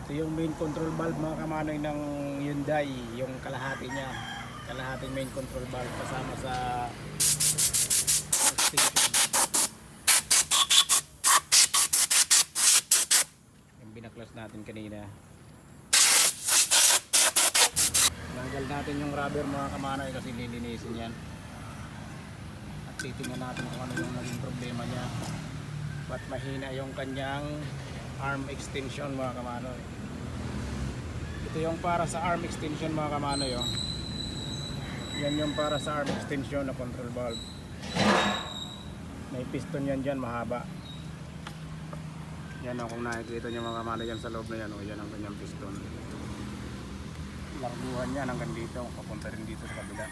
Ito yung main control valve mga kamanoy ng Hyundai, yung kalahati niya, kalahating main control valve kasama sa extension. Yung binaklas natin kanina. Tanggal natin yung rubber mga kamanoy kasi lilinisin yan. At titingnan natin kung ano yung naging problema niya. Ba't mahina yung kanyang arm extension mga kamanoy. Ito yung para sa arm extension mga kamanoy, oh. Yan yung para sa arm extension na control valve. May piston yan dyan mahaba. Yan, oh, kung nakikita nyo mga kamanoy yan sa loob na yan, oh, yan ang kanyang piston. Larguhan yan hanggang dito, papunta rin dito sa kabila.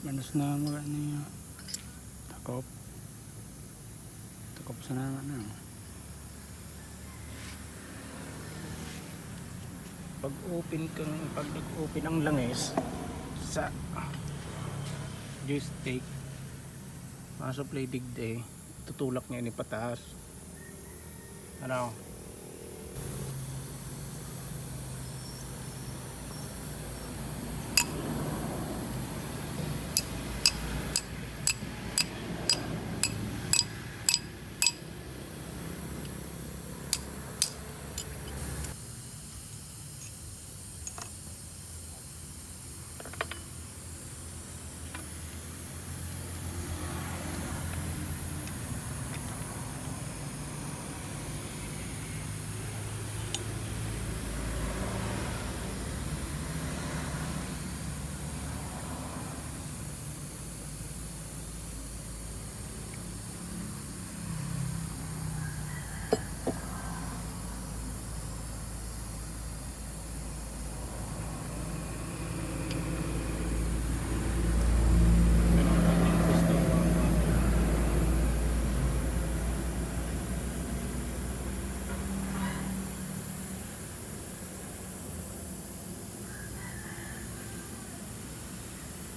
Manos na mga niya takop sa nama na pag nag-open ang langis sa joystick sa play digday, tutulak niya ni pataas, ano.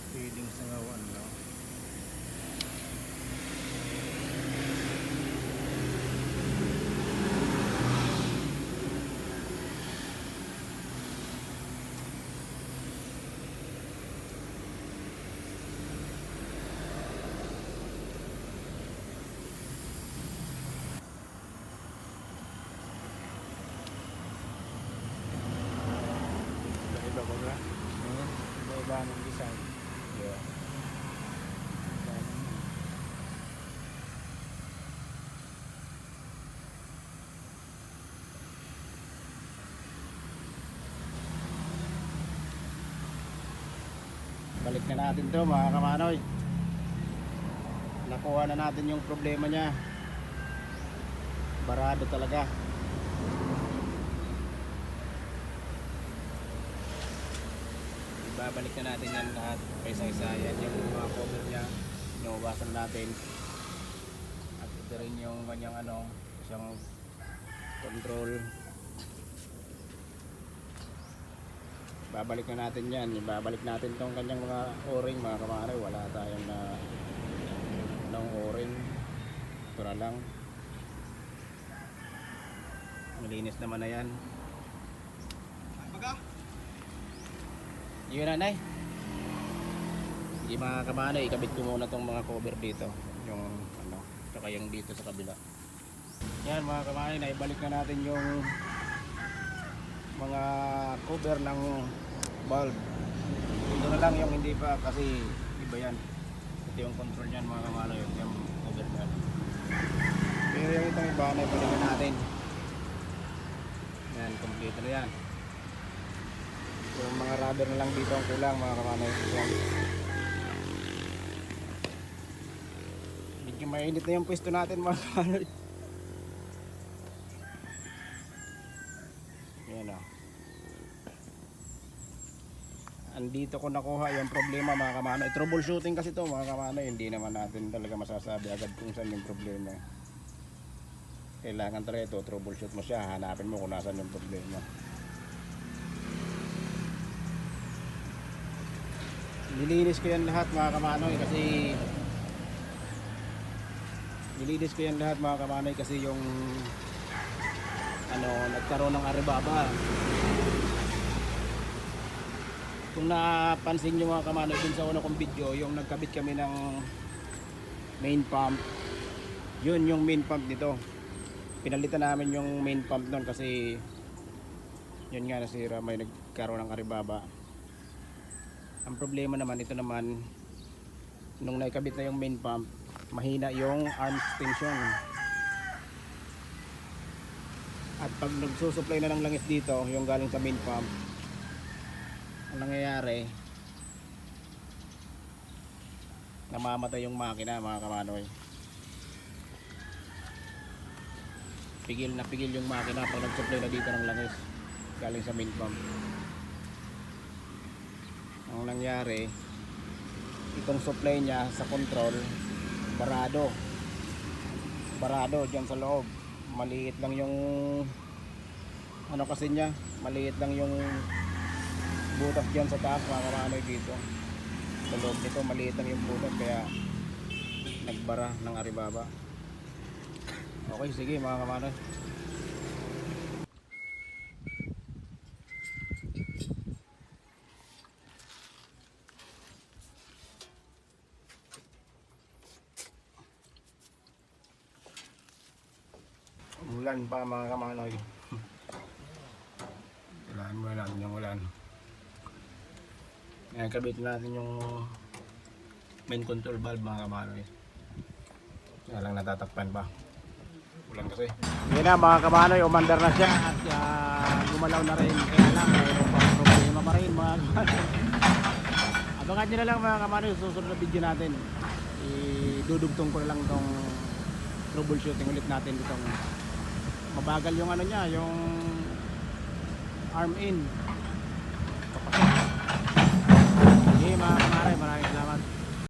Feeding sa ngawan lang. Iba ko ba? Iba ng design. Yeah. Babalik na natin to mga kamanoy. Nakuha na natin yung problema niya. Barado talaga. Babalik na natin yan lahat isa-isa. Yan yung mga cover niya, inuwasan natin. At ito rin yung kanyang isang control. Babalik na natin yan. Babalik natin tong kanyang mga o-ring mga kamanoy. Wala tayong o-ring. Ito na lang. Malinis naman na yan. Yun nanay. Sige mga kamanoy, ikabit ko muna tong mga cover dito. Yung tsaka yung dito sa kabila. Yan mga kamanoy, naibalik na natin yung mga cover ng bulb. Ito na lang yung hindi pa kasi iba yan. Ito yung control yan mga kamanoy, yung cover bulb. Pero yung itong iba, naibalikan natin. Yan, complete na yan. Yung mga rubber na lang dito ang kulang mga kamanoy. Medyo mainit na yung pwesto natin mga kamanoy. Yan o. Andito ko nakuha yung problema mga kamanoy. Troubleshooting kasi to mga kamanoy. Hindi naman natin talaga masasabi agad kung saan yung problema. Kailangan talaga ito, troubleshoot mo siya. Hanapin mo kung nasan yung problema. Nilinis ko yan lahat mga kamanoy kasi yung nagkaroon ng aribaba. Kung napansin nyo mga kamanoy dun sa una kong video, yung nagkabit kami ng main pump, yun yung main pump nito. Pinalitan namin yung main pump nun kasi yun nga nasira, may nagkaroon ng aribaba. Ang problema naman, ito naman, nung naikabit na yung main pump, mahina yung arm tension. At pag nagsusupply na ng langis dito, yung galing sa main pump, ang nangyayari, namamatay yung makina mga kamanoy. Pigil na pigil yung makina pag nagsupply na dito ng langis galing sa main pump. Ang nangyari, itong supply niya sa control barado dyan sa loob. Maliit lang yung kasi niya, maliit lang yung butas dyan sa taas mga kamanoy dito. Sa loob nito maliit lang yung butas kaya nagbara ng aribaba. Okay, sige mga kamanoy. Ulan pa mga kamanoy. Kailangan muna natin yung ulan. Ngayon kabit natin yung main control valve mga kamanoy. Kaya lang natatakpan pa. Ulan kasi. Yan na mga kamanoy, umandar na siya at gumalaw na rin. Kaya lang mayroon pa problema pa rin mga kamanoy. Abangan nyo na lang mga kamanoy, susunod na video natin. Idudugtong ko na lang itong troubleshooting ulit natin itong mabagal yung niya, yung arm in.